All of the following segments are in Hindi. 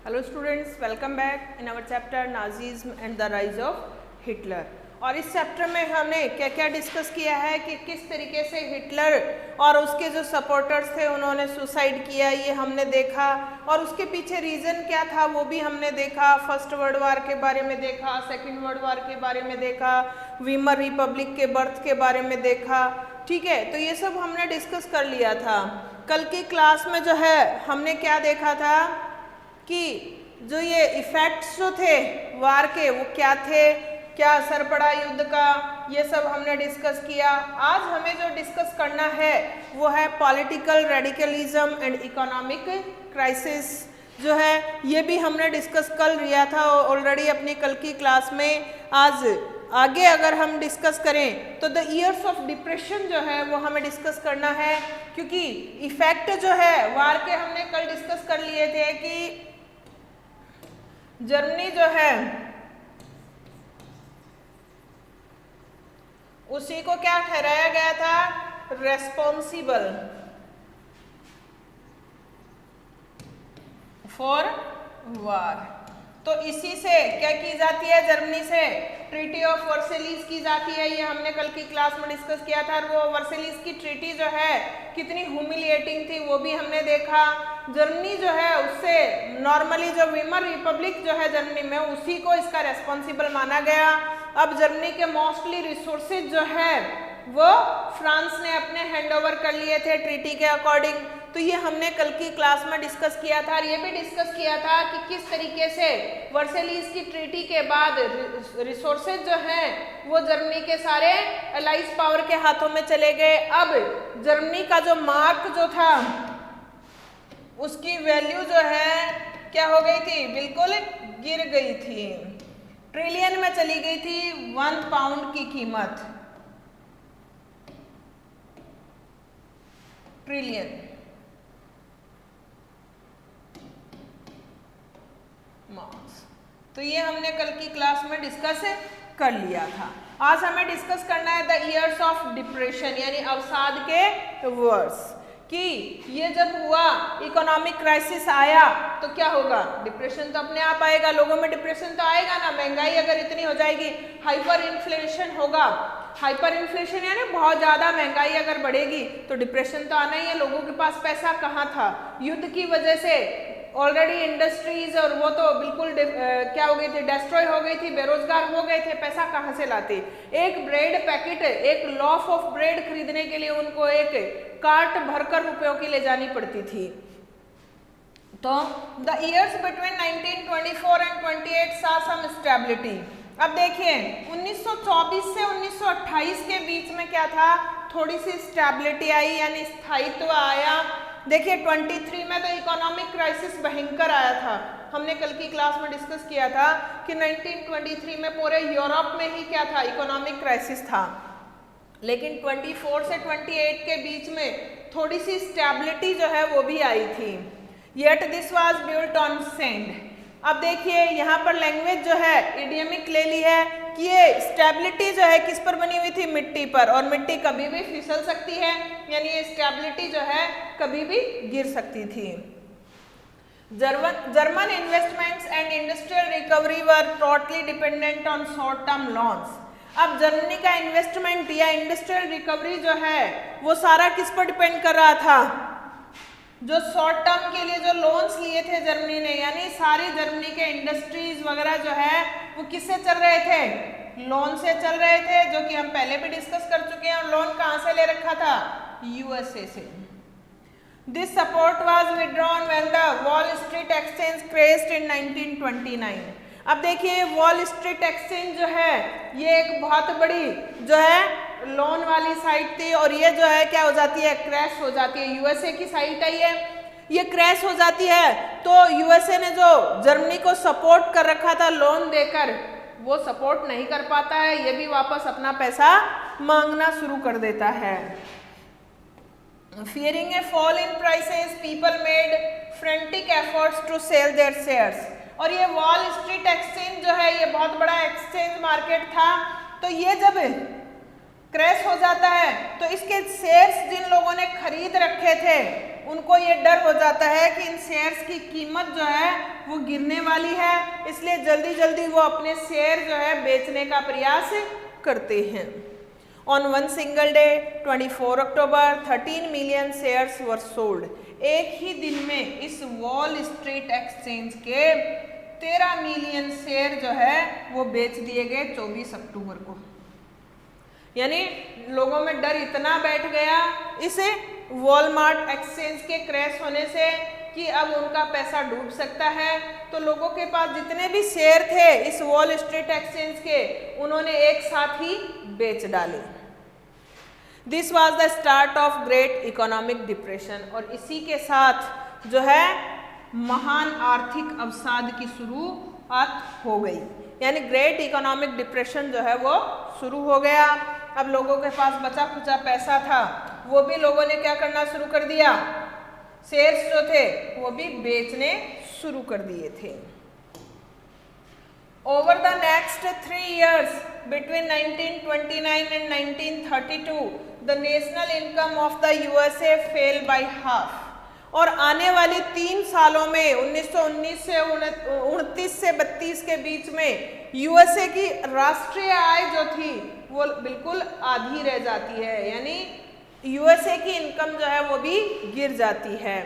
Hello students, welcome back in our chapter Nazism and the rise of Hitler. और इस चैप्टर में हमने क्या क्या डिस्कस किया है कि किस तरीके से हिटलर और उसके जो सपोर्टर्स थे उन्होंने सुसाइड किया, ये हमने देखा। और उसके पीछे रीज़न क्या था वो भी हमने देखा। फर्स्ट वर्ल्ड वार के बारे में देखा, सेकेंड वर्ल्ड वार के बारे में देखा, वीमर रिपब्लिक के बर्थ के बारे में देखा। ठीक है, तो ये सब हमने डिस्कस कर लिया था। कल की क्लास में जो है हमने क्या देखा था कि जो ये इफ़ेक्ट्स जो थे वार के वो क्या थे, क्या असर पड़ा युद्ध का, ये सब हमने डिस्कस किया। आज हमें जो डिस्कस करना है वो है political radicalism and economic crisis जो है, ये भी हमने डिस्कस कर लिया था ऑलरेडी अपनी कल की क्लास में। आज आगे अगर हम डिस्कस करें तो द ईयर्स ऑफ डिप्रेशन जो है वो हमें डिस्कस करना है, क्योंकि इफेक्ट जो है वार के हमने कल डिस्कस कर लिए थे कि जर्मनी जो है उसी को क्या ठहराया गया था, रेस्पॉन्सिबल फॉर वार। तो इसी से क्या की जाती है, जर्मनी से ट्रीटी ऑफ वर्सेलिस की जाती है। ये हमने कल की क्लास में डिस्कस किया था। और वो वर्सेलिस की ट्रीटी जो है कितनी ह्यूमिलिएटिंग थी वो भी हमने देखा। जर्मनी जो है उससे नॉर्मली जो वीमर रिपब्लिक जो है जर्मनी में, उसी को इसका रेस्पॉन्सिबल माना गया। अब जर्मनी के मोस्टली रिसोर्सेज जो है वो फ्रांस ने अपने हैंडओवर कर लिए थे ट्रीटी के अकॉर्डिंग। तो ये हमने कल की क्लास में डिस्कस किया था। और ये भी डिस्कस किया था कि किस तरीके से वर्सेलिस की ट्रीटी के बाद रिसोर्सेज जो हैं वो जर्मनी के सारे अलाइज पावर के हाथों में चले गए। अब जर्मनी का जो मार्क जो था उसकी वैल्यू जो है क्या हो गई थी, बिल्कुल गिर गई थी, ट्रिलियन में चली गई थी। 1 पाउंड की कीमत, ट्रिलियन मार्क्स। तो ये हमने कल की क्लास में डिस्कस कर लिया था। आज हमें डिस्कस करना है द ईयर्स ऑफ डिप्रेशन, यानी अवसाद के वर्ष, कि ये जब हुआ इकोनॉमिक क्राइसिस आया तो क्या होगा, डिप्रेशन तो अपने आप आएगा, लोगों में डिप्रेशन तो आएगा ना। महंगाई अगर इतनी हो जाएगी, हाइपर इन्फ्लेशन होगा। हाइपर इन्फ्लेशन यानी बहुत ज़्यादा महंगाई अगर बढ़ेगी तो डिप्रेशन तो आना ही है। लोगों के पास पैसा कहाँ था, युद्ध की वजह से ऑलरेडी इंडस्ट्रीज और वो तो बिल्कुल क्या हो गई थी, डिस्ट्रॉय हो गई थी, बेरोजगार हो गए थे, पैसा कहाँ से लाते। एक ब्रेड पैकेट, एक लॉफ ऑफ ब्रेड खरीदने के लिए उनको एक कार्ट भरकर रुपयों की ले जानी पड़ती थी। तो द ईयर्स बिटवीन 1924 एंड 28 सा सम स्टेबिलिटी। अब देखिए 1924 से 1928 के बीच में क्या था, थोड़ी सी स्टेबिलिटी आई, यानी स्थायित्व आया। देखिए 23 में तो इकोनॉमिक क्राइसिस भयंकर आया था। हमने कल की क्लास में डिस्कस किया था कि 1923 में पूरे यूरोप में ही क्या था, इकोनॉमिक क्राइसिस था। लेकिन 24 से 28 के बीच में थोड़ी सी स्टेबिलिटी जो है वो भी आई थी। Yet this was built on sand. अब देखिए यहाँ पर लैंग्वेज जो है इडियमिक ले ली है कि ये स्टेबिलिटी जो है किस पर बनी हुई थी, मिट्टी पर। और मिट्टी कभी भी फिसल सकती है, यानी ये स्टेबिलिटी जो है कभी भी गिर सकती थी। German investments and industrial recovery were totally dependent on short term loans. अब जर्मनी का इन्वेस्टमेंट या इंडस्ट्रियल रिकवरी जो है वो सारा किस पर डिपेंड कर रहा था, जो शॉर्ट टर्म के लिए जो लोन्स लिए थे जर्मनी ने, यानी सारी जर्मनी के इंडस्ट्रीज वगैरह जो है वो किससे चल रहे थे, लोन से चल रहे थे, जो कि हम पहले भी डिस्कस कर चुके हैं। और लोन कहाँ से ले रखा था, यूएसए से। This support was withdrawn when the Wall Street exchange crashed in 1929। अब देखिए वॉल स्ट्रीट एक्सचेंज जो है ये एक बहुत बड़ी जो है लोन वाली साइट थी, और ये जो है क्या हो जाती है, क्रैश हो जाती है। यूएसए की साइट है ये क्रैश हो जाती है। तो यूएसए ने जो जर्मनी को सपोर्ट कर रखा था लोन देकर, वो सपोर्ट नहीं कर पाता है, ये भी वापस अपना पैसा मांगना शुरू कर देता है। Fearing a fall in prices, people made frantic efforts to sell their shares। और ये वॉल स्ट्रीट एक्सचेंज जो है ये बहुत बड़ा एक्सचेंज मार्केट था। तो ये जब क्रैश हो जाता है तो इसके शेयर्स जिन लोगों ने खरीद रखे थे उनको ये डर हो जाता है कि इन शेयर्स की कीमत जो है वो गिरने वाली है, इसलिए जल्दी जल्दी वो अपने शेयर जो है बेचने का प्रयास करते हैं। On one single day 24 October 13 million shares were sold. एक ही दिन में इस वॉल स्ट्रीट एक्सचेंज के 13 मिलियन शेयर जो है वो बेच दिए गए 24 अक्टूबर को। यानी लोगों में डर इतना बैठ गया इस वॉलमार्ट एक्सचेंज के क्रैश होने से कि अब उनका पैसा डूब सकता है, तो लोगों के पास जितने भी शेयर थे इस वॉल स्ट्रीट एक्सचेंज के उन्होंने एक साथ ही बेच डाले। This was the start of great economic depression. और इसी के साथ जो है महान आर्थिक अवसाद की शुरुआत हो गई, यानी ग्रेट इकोनॉमिक डिप्रेशन जो है वो शुरू हो गया। अब लोगों के पास बचा खुचा पैसा था वो भी लोगों ने क्या करना शुरू कर दिया, शेयर्स जो थे वो भी बेचने शुरू कर दिए थे। Over the next 3 years between 1929 and 1932 the national income of the USA fell by half। और आने वाली 3 सालों में 1919 से 29 से 32 के बीच में यूएसए की राष्ट्रीय आय जो थी वो बिल्कुल आधी रह जाती है, यानी यूएसए की इनकम जो है वो भी गिर जाती है।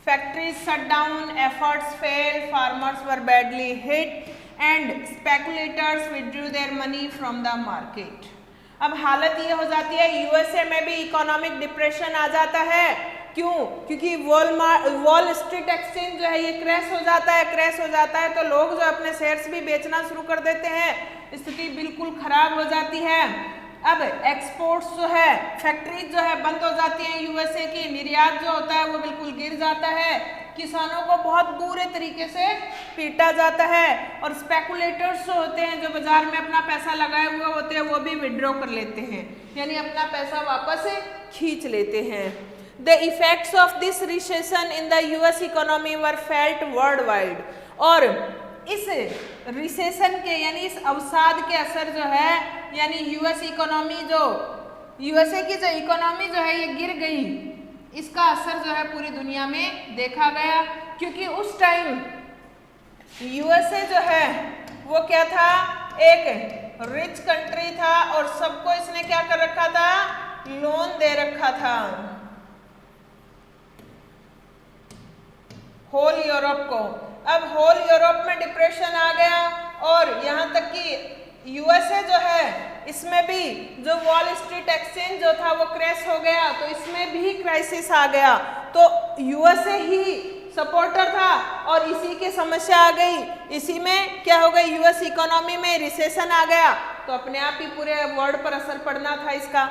Factories shut down, efforts fail, farmers were badly hit and speculators withdrew their money from the market. अब हालत ये हो जाती है यूएसए में भी इकोनॉमिक डिप्रेशन आ जाता है। क्यों? क्योंकि वॉल स्ट्रीट एक्सचेंज जो है ये क्रैश हो जाता है तो लोग जो अपने शेयर्स भी बेचना शुरू कर देते हैं, स्थिति बिल्कुल खराब हो जाती है। अब एक्सपोर्ट्स जो है, फैक्ट्रीज जो है बंद हो जाती हैं यूएसए की, निर्यात जो होता है वो बिल्कुल गिर जाता है, किसानों को बहुत बुरे तरीके से पीटा जाता है और स्पेकुलेटर्स जो होते हैं जो बाजार में अपना पैसा लगाए हुए होते हैं वो भी विड्रॉ कर लेते हैं, यानी अपना पैसा वापस खींच लेते हैं। The effects of this recession in the US economy were felt worldwide। और इस रिसेशन के यानी इस अवसाद के असर जो है, यानी यूएस इकोनॉमी जो यूएसए की जो इकोनॉमी जो है ये गिर गई, इसका असर जो है पूरी दुनिया में देखा गया। क्योंकि उस टाइम यूएसए जो है वो क्या था, एक रिच कंट्री था और सबको इसने क्या कर रखा था, लोन दे रखा था होल यूरोप को। अब होल यूरोप में डिप्रेशन आ गया और यहाँ तक कि यूएसए जो है इसमें भी जो वॉल स्ट्रीट एक्सचेंज जो था वो क्रैश हो गया, तो इसमें भी क्राइसिस आ गया। तो यूएसए ही सपोर्टर था और इसी की समस्या आ गई, इसी में क्या हो गई, यूएस इकोनॉमी में रिसेशन आ गया, तो अपने आप ही पूरे वर्ल्ड पर असर पड़ना था इसका।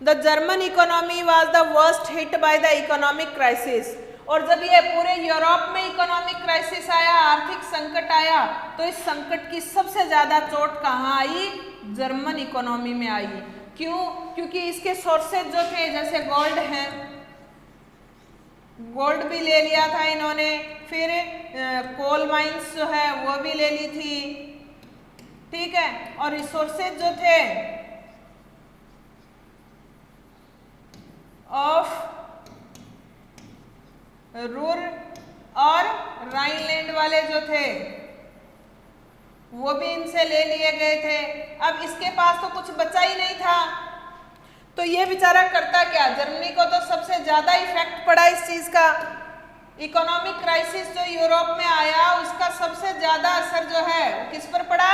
The German economy was the worst hit by the economic crisis. और जब ये पूरे यूरोप में इकोनॉमिक क्राइसिस आया, आर्थिक संकट आया, तो इस संकट की सबसे ज्यादा चोट कहाँ आई, जर्मन इकोनॉमी में आई। क्यों? क्योंकि इसके सोर्सेज जो थे जैसे गोल्ड है, गोल्ड भी ले लिया था इन्होंने, फिर कोल माइंस जो है वो भी ले ली थी, ठीक है, और रिसोर्सेज जो थे ऑफ रूर और राइनलैंड वाले जो थे वो भी इनसे ले लिए गए थे। अब इसके पास तो कुछ बचा ही नहीं था, तो ये बेचारा करता क्या, जर्मनी को तो सबसे ज्यादा इफेक्ट पड़ा इस चीज का। इकोनॉमिक क्राइसिस जो यूरोप में आया उसका सबसे ज्यादा असर जो है वो किस पर पड़ा,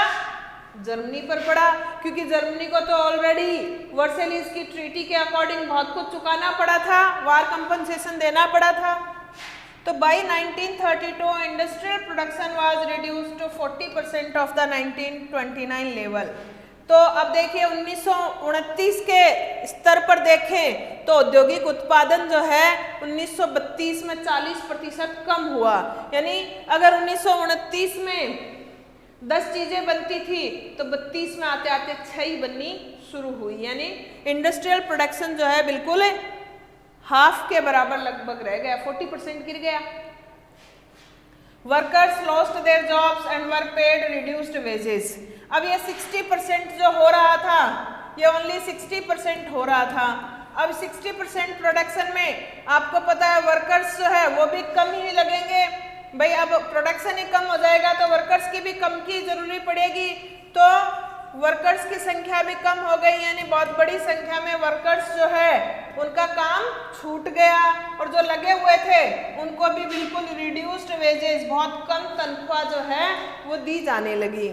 जर्मनी पर पड़ा, क्योंकि जर्मनी को तो ऑलरेडी वर्सेलिस की ट्रीटी के अकॉर्डिंग बहुत कुछ चुकाना पड़ा था, वार कंपनसेशन देना पड़ा था। तो by 1932 industrial production was reduced to 40% of the 1929 level. तो अब देखिए 1929 के स्तर पर देखें तो औद्योगिक उत्पादन जो है 1932 में 40% कम हुआ, यानी अगर 1929 में 10 चीजें बनती थी तो 32 में आते आते 6 ही बननी शुरू हुई, यानी इंडस्ट्रियल प्रोडक्शन जो है बिल्कुल हाफ के बराबर लगभग रह गया, 40% गिर गया। Workers lost their jobs and were paid reduced wages. अब ये 60% जो हो रहा था ये ओनली 60% हो रहा था। अब 60% प्रोडक्शन में आपको पता है वर्कर्स जो है वो भी कम ही लगेंगे भाई। अब प्रोडक्शन ही कम हो जाएगा तो वर्कर्स की भी कम की जरूरी पड़ेगी, तो वर्कर्स की संख्या भी कम हो गई, यानी बहुत बड़ी संख्या में वर्कर्स जो है उनका काम छूट गया, और जो लगे हुए थे उनको भी बिल्कुल रिड्यूस्ड वेजेस, बहुत कम तनख्वाह जो है वो दी जाने लगी।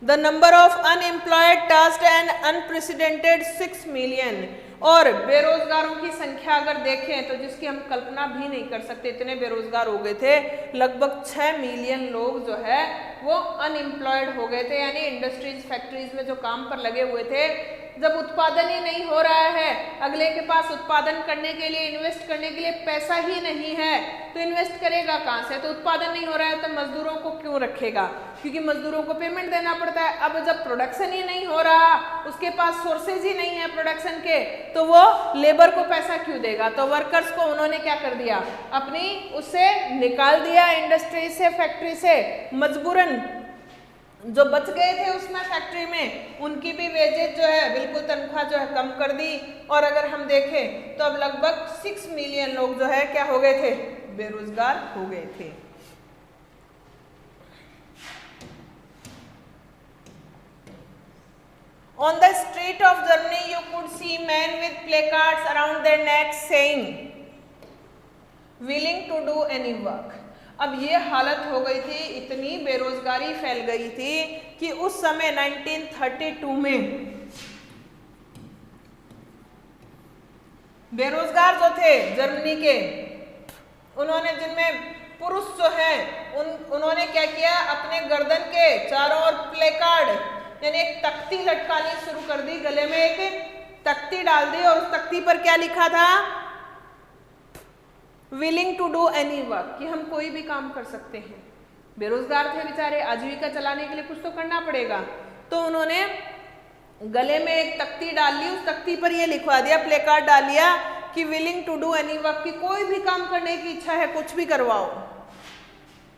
The number of unemployed touched an unprecedented 6 million, और बेरोजगारों की संख्या अगर देखें तो जिसकी हम कल्पना भी नहीं कर सकते, इतने बेरोजगार हो गए थे। लगभग 6 मिलियन लोग जो है वो अनएम्प्लॉयड हो गए थे, यानी इंडस्ट्रीज फैक्ट्रीज में जो काम पर लगे हुए थे। जब उत्पादन ही नहीं हो रहा है, अगले के पास उत्पादन करने के लिए, इन्वेस्ट करने के लिए पैसा ही नहीं है, तो इन्वेस्ट करेगा कहाँ से? तो उत्पादन नहीं हो रहा है तो मजदूरों को क्यों रखेगा? क्योंकि मजदूरों को पेमेंट देना पड़ता है। अब जब प्रोडक्शन ही नहीं हो रहा, उसके पास सोर्सेज ही नहीं है प्रोडक्शन के, तो वो लेबर को पैसा क्यों देगा? तो वर्कर्स को उन्होंने क्या कर दिया, अपनी उससे निकाल दिया, इंडस्ट्री से, फैक्ट्री से। मजबूरन जो बच गए थे उसमें फैक्ट्री में, उनकी भी वेजेज जो है बिल्कुल तनख्वाह जो है कम कर दी। और अगर हम देखें तो अब लगभग 6 मिलियन लोग जो है क्या हो गए थे, बेरोजगार हो गए थे। On the street of Germany, you could see men with placards around their necks saying, "Willing to do any work." अब ये हालत हो गई थी, इतनी बेरोजगारी फैल गई थी कि उस समय 1932 में बेरोजगार जो थे जर्मनी के, उन्होंने, जिनमें पुरुष जो है उन्होंने क्या किया, अपने गर्दन के चारों ओर प्लेकार्ड यानी एक तख्ती लटकानी शुरू कर दी, गले में एक तख्ती डाल दी और उस तख्ती पर क्या लिखा था, willing to do any work, कि हम कोई भी काम कर सकते हैं। बेरोजगार थे बेचारे, आजीविका चलाने के लिए कुछ तो करना पड़ेगा, तो उन्होंने गले में एक तख्ती डाल ली, उस तख्ती पर ये लिखवा दिया, प्लेकार्ड डाल लिया कि willing to do any work, कि कोई भी काम करने की इच्छा है, कुछ भी करवाओ।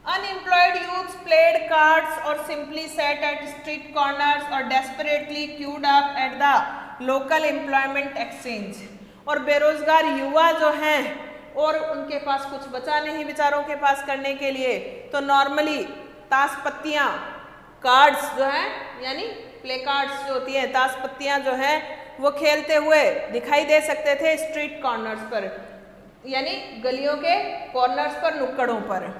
Unemployed youths played cards or simply sat at street corners or desperately queued up at the local employment exchange। और बेरोजगार युवा जो हैं और उनके पास कुछ बचा नहीं बेचारों के पास करने के लिए, तो नॉर्मली ताश पत्तियाँ, कार्ड्स जो हैं यानी प्ले कार्ड्स जो होती हैं, ताश पत्तियाँ जो हैं वो खेलते हुए दिखाई दे सकते थे स्ट्रीट कॉर्नर्स पर, यानी गलियों के कॉर्नर्स पर, नुक्कड़ों पर।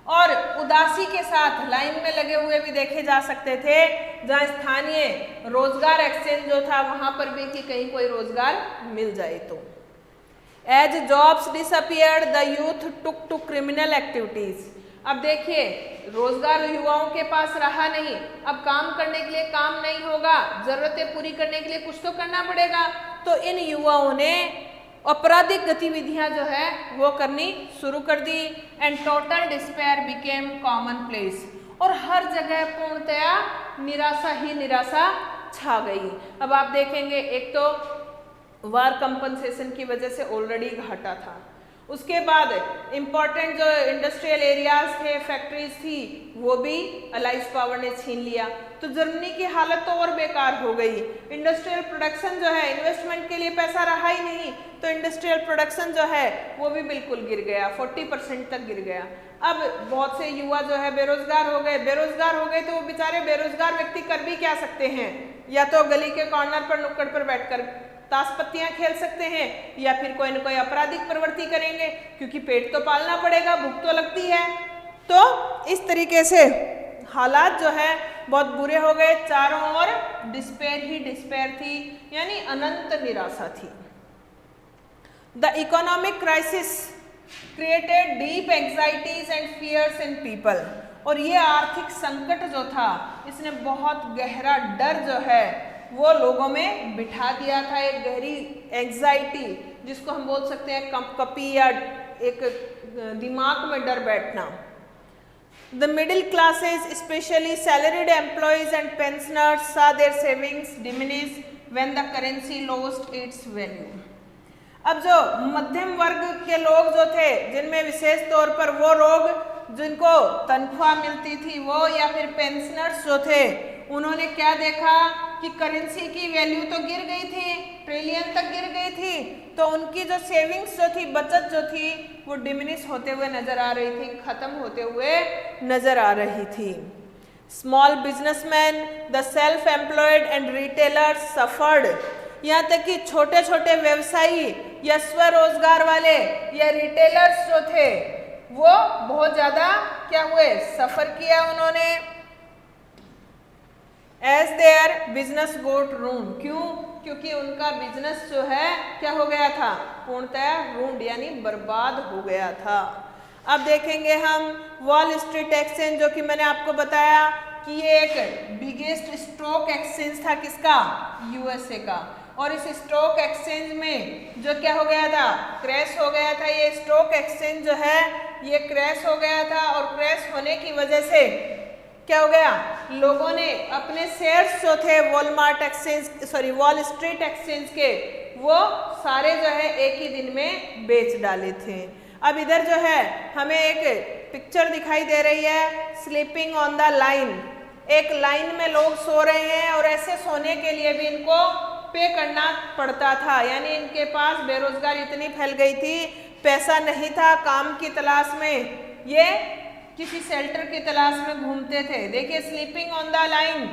और उदासी के साथ लाइन में लगे हुए भी देखे जा सकते थे, जहाँ स्थानीय रोजगार एक्सचेंज जो था वहां पर भी कि कहीं कोई रोजगार मिल जाए तो। As jobs disappeared the youth took to criminal activities. अब देखिए रोजगार युवाओं के पास रहा नहीं, अब काम करने के लिए काम नहीं होगा, जरूरतें पूरी करने के लिए कुछ तो करना पड़ेगा, तो इन युवाओं ने आपराधिक गतिविधियां जो है वो करनी शुरू कर दी। And total despair became commonplace, और हर जगह पूर्णतया निराशा ही निराशा छा गई। अब आप देखेंगे एक तो वार कंपनसेशन की वजह से ऑलरेडी घाटा था, उसके बाद इम्पॉर्टेंट जो इंडस्ट्रियल एरियाज थे, फैक्ट्रीज थी, वो भी अलाइज पावर ने छीन लिया, तो जर्मनी की हालत तो और बेकार हो गई। इंडस्ट्रियल प्रोडक्शन जो है, इन्वेस्टमेंट के लिए पैसा रहा ही नहीं, तो इंडस्ट्रियल प्रोडक्शन जो है वो भी बिल्कुल गिर गया, 40% तक गिर गया। अब बहुत से युवा जो है बेरोजगार हो गए तो वो बेचारे बेरोजगार व्यक्ति कर भी क्या सकते हैं, या तो गली के कॉर्नर पर, नुक्कड़ पर बैठकर ताश पत्तियां खेल सकते हैं, या फिर कोई न कोई आपराधिक प्रवृत्ति करेंगे, क्योंकि पेट तो पालना पड़ेगा, भूख तो लगती है। तो इस तरीके से हालात जो है बहुत बुरे हो गए, चारों ओर डिस्पेयर ही डिस्पेयर थी, यानी अनंत निराशा थी। The economic crisis created deep anxieties and fears in people, और ये आर्थिक संकट जो था इसने बहुत गहरा डर जो है वो लोगों में बिठा दिया था, एक गहरी एंग्जाइटी जिसको हम बोल सकते हैं कंपकपी या एक दिमाग में डर बैठना। The middle classes, especially salaried employees and pensioners, saw their savings diminish when the currency lost its value। अब जो मध्यम वर्ग के लोग जो थे, जिनमें विशेष तौर पर वो लोग जिनको तनख्वाह मिलती थी वो, या फिर पेंशनर्स जो थे, उन्होंने क्या देखा कि करेंसी की वैल्यू तो गिर गई थी, ट्रिलियन तक गिर गई थी, तो उनकी जो सेविंग्स जो थी, बचत जो थी, वो डिमिनिश होते हुए नजर आ रही थी, खत्म होते हुए नजर आ रही थी। Small businessman, the self employed and retailers suffered, यहाँ तक कि छोटे छोटे व्यवसायी या स्वरोजगार वाले या रिटेलर्स जो थे वो बहुत ज्यादा क्या हुए, सफर किया उन्होंने। एज देयर बिजनेस गोट रून्ड, क्यों? क्योंकि उनका बिजनेस जो है क्या हो गया था, पूर्णतः रून्ड यानी बर्बाद हो गया था। अब देखेंगे हम वॉल स्ट्रीट एक्सचेंज, जो कि मैंने आपको बताया कि ये एक बिगेस्ट स्टॉक एक्सचेंज था, किसका? यूएसए का। और इस स्टॉक एक्सचेंज में जो क्या हो गया था, क्रैश हो गया था। ये स्टॉक एक्सचेंज जो है ये क्रैश हो गया था, और क्रैश होने की वजह से क्या हो गया, लोगों ने अपने शेयर्स जो थे वॉल स्ट्रीट एक्सचेंज के, वो सारे जो है एक ही दिन में बेच डाले थे। अब इधर जो है हमें एक पिक्चर दिखाई दे रही है, स्लीपिंग ऑन द लाइन। एक लाइन में लोग सो रहे हैं, और ऐसे सोने के लिए भी इनको पे करना पड़ता था, यानी इनके पास बेरोजगारी इतनी फैल गई थी, पैसा नहीं था, काम की तलाश में ये किसी शेल्टर की तलाश में घूमते थे। देखिए स्लीपिंग ऑन द लाइन,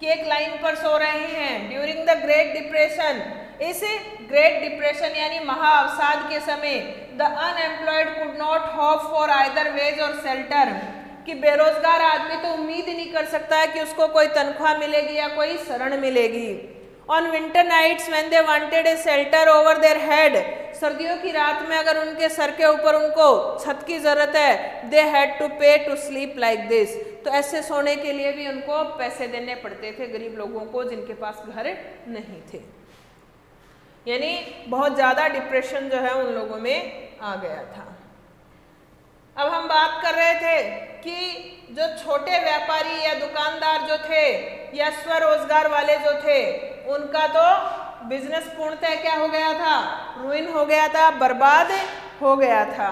कि एक लाइन पर सो रहे हैं। ड्यूरिंग द ग्रेट डिप्रेशन, इस ग्रेट डिप्रेशन यानी महाअवसाद के समय, the unemployed could not hope for either ways और शेल्टर, कि बेरोजगार आदमी तो उम्मीद ही नहीं कर सकता है कि उसको कोई तनख्वाह मिलेगी या कोई शरण मिलेगी। On winter nights when they wanted a shelter over their head, सर्दियों की रात में अगर उनके सर के ऊपर उनको छत की जरूरत है, दे हैड टू पे टू स्लीप लाइक दिस, तो ऐसे सोने के लिए भी उनको पैसे देने पड़ते थे गरीब लोगों को जिनके पास घर नहीं थे। यानी बहुत ज्यादा डिप्रेशन जो है उन लोगों में आ गया था। अब हम बात कर रहे थे कि जो छोटे व्यापारी या दुकानदार जो थे या स्वरोजगार वाले जो थे, उनका तो बिजनेस पूर्णतः क्या हो गया था, रुइन हो गया था, बर्बाद हो गया था।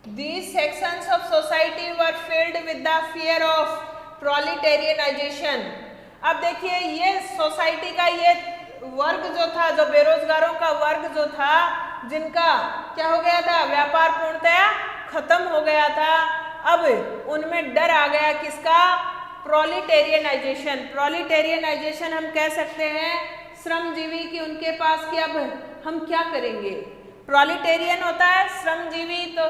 These sections of society were filled with the fear of proletarianization। अब देखिए ये सोसाइटी का ये वर्ग जो था, जो बेरोजगारों का वर्ग जो था, जिनका क्या हो गया था, व्यापार पूर्णतया खत्म हो गया था। अब उनमें डर आ गया, किसका? प्रोलिटेरियनाइजेशन। प्रोलिटेरियनाइजेशन हम कह सकते हैं श्रमजीवी की उनके पास कि अब हम क्या करेंगे। प्रोलिटेरियन होता है श्रमजीवी, तो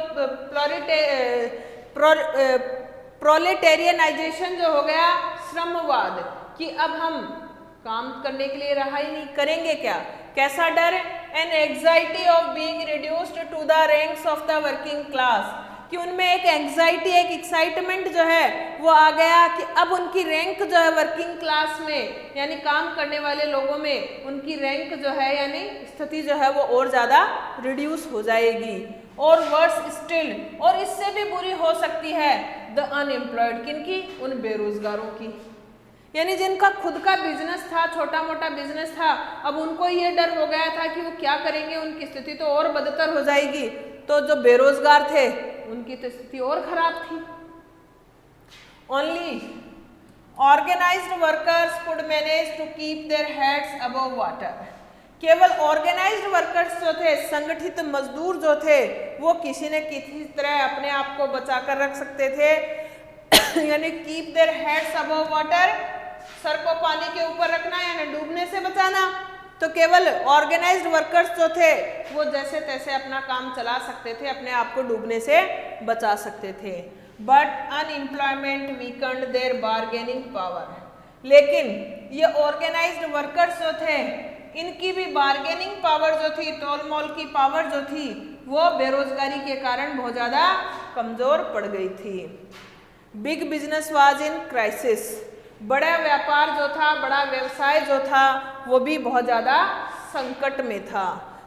प्रोलिटेरियनाइजेशन जो हो गया श्रमवाद, कि अब हम काम करने के लिए रहा ही नहीं, करेंगे क्या? कैसा डर? An anxiety of being reduced to the ranks of the working class, कि उनमें एक एंग्जाइटी, एक एक्साइटमेंट जो है वो आ गया कि अब उनकी रैंक जो है वर्किंग क्लास में यानी काम करने वाले लोगों में उनकी रैंक जो है यानी स्थिति जो है वो और ज़्यादा रिड्यूस हो जाएगी। और वर्स स्टिल, और इससे भी बुरी हो सकती है, द अनएम्प्लॉयड, किनकी? उन बेरोजगारों की, यानी जिनका खुद का बिजनेस था, छोटा मोटा बिजनेस था, अब उनको ये डर हो गया था कि वो क्या करेंगे, उनकी स्थिति तो और बदतर हो जाएगी। तो जो बेरोजगार थे उनकी तो स्थिति और खराब थी। Only organised workers could manage to keep their heads above water, केवल ऑर्गेनाइज्ड वर्कर्स जो थे, संगठित मजदूर जो थे, वो किसी न किसी तरह अपने आप को बचा कर रख सकते थे। यानी keep their heads above water, sir को पानी के ऊपर रखना यानी डूबने से बचाना। तो केवल ऑर्गेनाइज्ड वर्कर्स जो थे वो जैसे तैसे अपना काम चला सकते थे, अपने आप को डूबने से बचा सकते थे। But unemployment weakened their bargaining power, लेकिन ये ऑर्गेनाइज्ड वर्कर्स जो थे इनकी भी बार्गेनिंग पावर जो थी, तोल मोल की पावर जो थी, वो बेरोजगारी के कारण बहुत ज़्यादा कमजोर पड़ गई थी। Big business was in crisis, बड़ा व्यापार जो था, बड़ा व्यवसाय जो था, वो भी बहुत ज़्यादा संकट में था।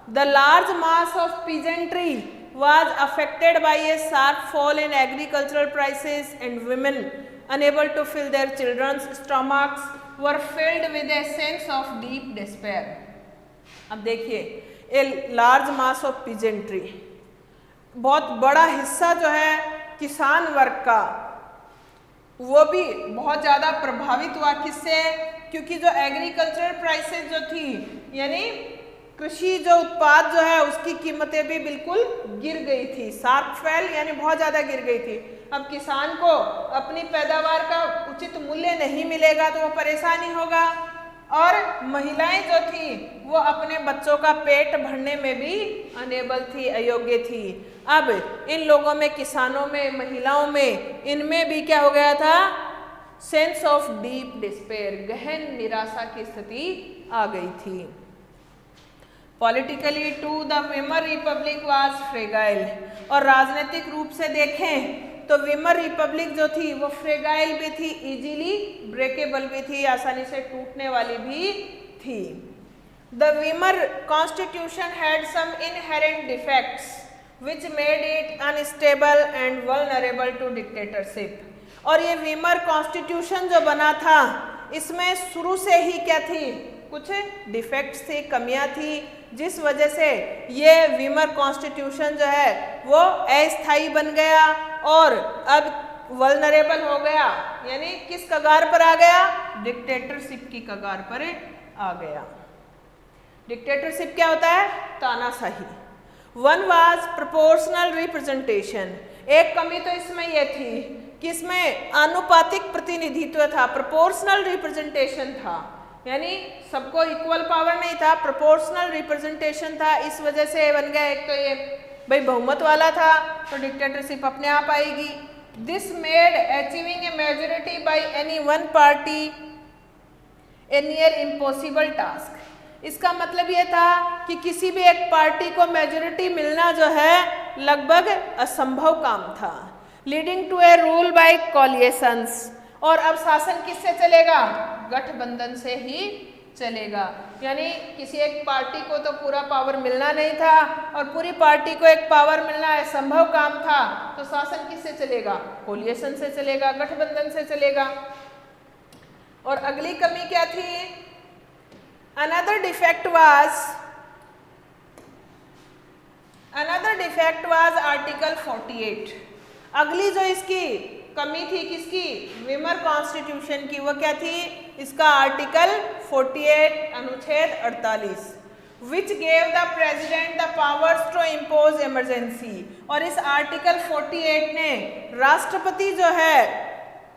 The large mass of peasantry was affected by a sharp fall in agricultural prices, and women unable to fill their children's stomachs were filled with a sense of deep despair। अब देखिए a large mass of peasantry, बहुत बड़ा हिस्सा जो है किसान वर्ग का, वो भी बहुत ज़्यादा प्रभावित हुआ। किससे? क्योंकि जो एग्रीकल्चरल प्राइसेस जो थी, यानी कृषि जो उत्पाद जो है उसकी कीमतें भी बिल्कुल गिर गई थी। शार्प फेल यानी बहुत ज़्यादा गिर गई थी। अब किसान को अपनी पैदावार का उचित मूल्य नहीं मिलेगा तो वो परेशानी होगा, और महिलाएं जो थी वो अपने बच्चों का पेट भरने में भी अनेबल थी, अयोग्य थी। अब इन लोगों में, किसानों में, महिलाओं में, इनमें भी क्या हो गया था? सेंस ऑफ डीप डिस्पेयर, गहन निराशा की स्थिति आ गई थी। Politically too the Weimar Republic was fragile, और राजनीतिक रूप से देखें तो वेमर रिपब्लिक जो थी वो फ्रेगाइल भी थी, इजीली ब्रेकेबल भी थी, आसानी से टूटने वाली भी थी। The Weimar constitution had some inherent defects which made it unstable and vulnerable to dictatorship। और ये वेमर कॉन्स्टिट्यूशन जो बना था इसमें शुरू से ही क्या थी? कुछ डिफेक्ट्स थी, कमियां थी, जिस वजह से ये वेमर कॉन्स्टिट्यूशन जो है वो अस्थायी बन गया और अब वल्नरेबल हो गया, यानी किस कगार पर आ गया? डिक्टेटरशिप की कगार पर आ गया। डिक्टेटरशिप क्या होता है? तानाशाही। वन वाज प्रोपोर्शनल रिप्रेजेंटेशन, एक कमी तो इसमें यह थी कि इसमें आनुपातिक प्रतिनिधित्व था, प्रोपोर्शनल रिप्रेजेंटेशन था, यानी सबको इक्वल पावर नहीं था, प्रोपोर्शनल रिप्रेजेंटेशन था। इस वजह से बन गया, एक तो ये भाई बहुमत वाला था तो डिक्टेटरशिप अपने आप आएगी। This made achieving A majority by any one party A near impossible task. इसका मतलब ये था कि किसी भी एक पार्टी को मेजॉरिटी मिलना जो है लगभग असंभव काम था। Leading to a rule by coalitions, और अब शासन किससे चलेगा? गठबंधन से ही चलेगा, यानी किसी एक पार्टी को तो पूरा पावर मिलना नहीं था और पूरी पार्टी को एक पावर मिलना असंभव काम था, तो शासन किससे चलेगा? कोलिएशन से चलेगा, गठबंधन से चलेगा। और अगली कमी क्या थी? Another defect was Article 48। अगली जो इसकी कमी थी किसकी? वेमर कॉन्स्टिट्यूशन की, वो क्या थी? इसका आर्टिकल 48, अनुच्छेद 48, which gave the president the powers to impose emergency। और इस आर्टिकल 48 ने राष्ट्रपति जो है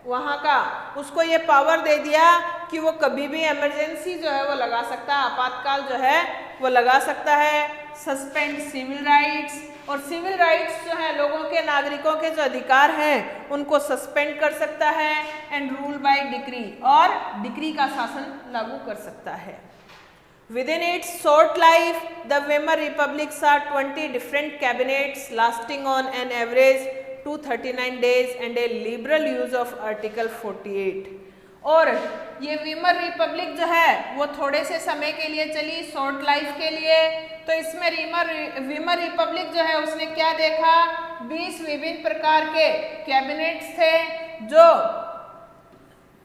वहाँ का, उसको ये पावर दे दिया कि वो कभी भी इमरजेंसी जो है वो लगा सकता है, आपातकाल जो है वो लगा सकता है। सस्पेंड सिविल राइट्स, और सिविल राइट्स जो है लोगों के, नागरिकों के जो अधिकार हैं उनको सस्पेंड कर सकता है। एंड रूल बाय डिक्री, और डिक्री का शासन लागू कर सकता है। Within its short life, the Weimar Republic saw 20 different cabinets lasting on an average 239 days and a liberal use of Article 48। और ये वेमर रिपब्लिक जो है वो थोड़े से समय के लिए चली, शॉर्ट लाइफ के लिए। तो इसमें वेमर रिपब्लिक जो है उसने क्या देखा? 20 विभिन्न प्रकार के कैबिनेट्स थे जो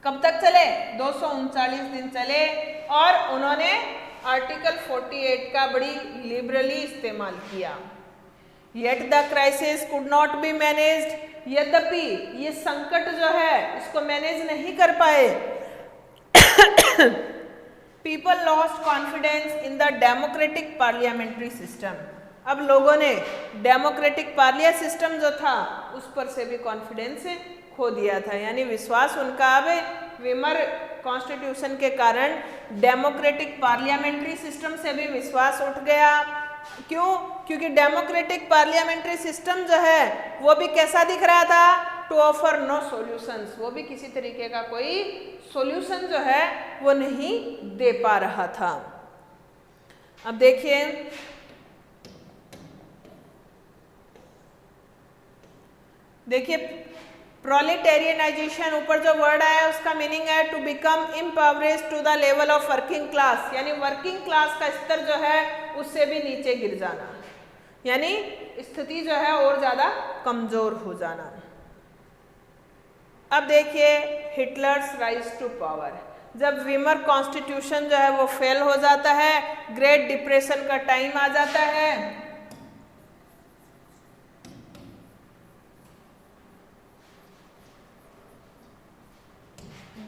कब तक चले? 239 दिन चले, और उन्होंने आर्टिकल 48 का बड़ी लिबरली इस्तेमाल किया। Yet the crisis could not be managed, यद्यपि ये संकट जो है इसको मैनेज नहीं कर पाए। People lost confidence in the democratic parliamentary system। अब लोगों ने डेमोक्रेटिक पार्लिया सिस्टम जो था उस पर से भी कॉन्फिडेंस खो दिया था, यानी विश्वास उनका अब वेमर कॉन्स्टिट्यूशन के कारण डेमोक्रेटिक पार्लियामेंट्री सिस्टम से भी विश्वास उठ गया। क्यों? क्योंकि डेमोक्रेटिक पार्लियामेंट्री सिस्टम जो है वो भी कैसा दिख रहा था? टू ऑफर नो सॉल्यूशंस, वो भी किसी तरीके का कोई सॉल्यूशन जो है वो नहीं दे पा रहा था। अब देखिए प्रोलेटेरियनाइजेशन, ऊपर जो वर्ड आया उसका मीनिंग है to become empowered to the level of working class, यानी वर्किंग क्लास का स्तर जो है उससे भी नीचे गिर जाना, यानी स्थिति जो है और ज्यादा कमजोर हो जाना। अब देखिए हिटलर्स राइज टू पावर, जब वेमर कॉन्स्टिट्यूशन जो है वो फेल हो जाता है, ग्रेट डिप्रेशन का टाइम आ जाता है, 19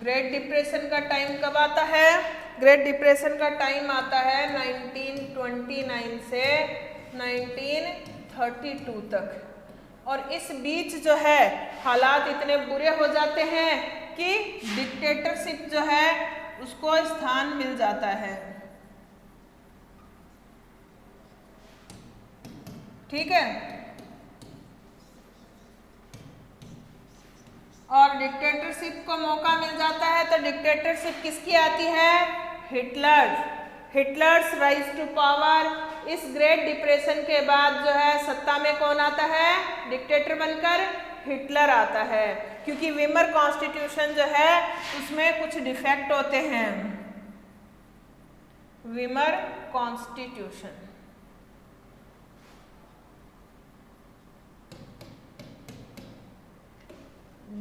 ग्रेट डिप्रेशन का टाइम कब आता है? ग्रेट डिप्रेशन का टाइम आता है 1929 से 1932 तक। और इस बीच जो है हालात इतने बुरे हो जाते हैं कि डिक्टेटरशिप जो है उसको स्थान मिल जाता है। ठीक है, और डिक्टेटरशिप को मौका मिल जाता है तो डिक्टेटरशिप किसकी आती है? Hitler's rise to power. इस ग्रेट डिप्रेशन के बाद जो है सत्ता में कौन आता है? डिक्टेटर बनकर हिटलर आता है, क्योंकि वीमर कॉन्स्टिट्यूशन जो है उसमें कुछ डिफेक्ट होते हैं। वीमर कॉन्स्टिट्यूशन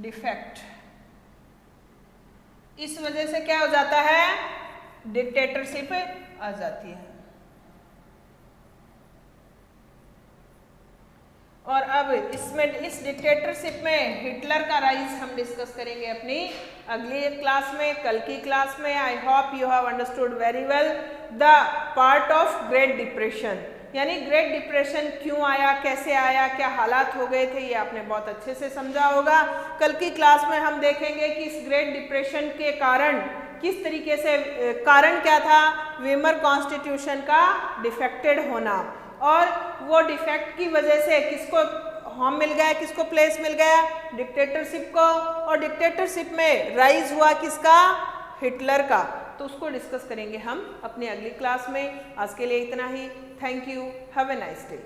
डिफेक्ट, इस वजह से क्या हो जाता है? डिक्टेटरशिप आ जाती है। और अब इस डिक्टेटरशिप में हिटलर का राइज हम डिस्कस करेंगे अपनी अगली क्लास में, कल की क्लास में। I hope you have understood very well the part of great depression, यानी ग्रेट डिप्रेशन क्यों आया, कैसे आया, क्या हालात हो गए थे, ये आपने बहुत अच्छे से समझा होगा। कल की क्लास में हम देखेंगे कि इस ग्रेट डिप्रेशन के कारण किस तरीके से, कारण क्या था? वीमर कॉन्स्टिट्यूशन का डिफेक्टेड होना, और वो डिफेक्ट की वजह से किसको होम मिल गया, किसको प्लेस मिल गया? डिक्टेटरशिप को। और डिक्टेटरशिप में राइज हुआ किसका? हिटलर का। तो उसको डिस्कस करेंगे हम अपनी अगली क्लास में। आज के लिए इतना ही। Thank you, have a nice day.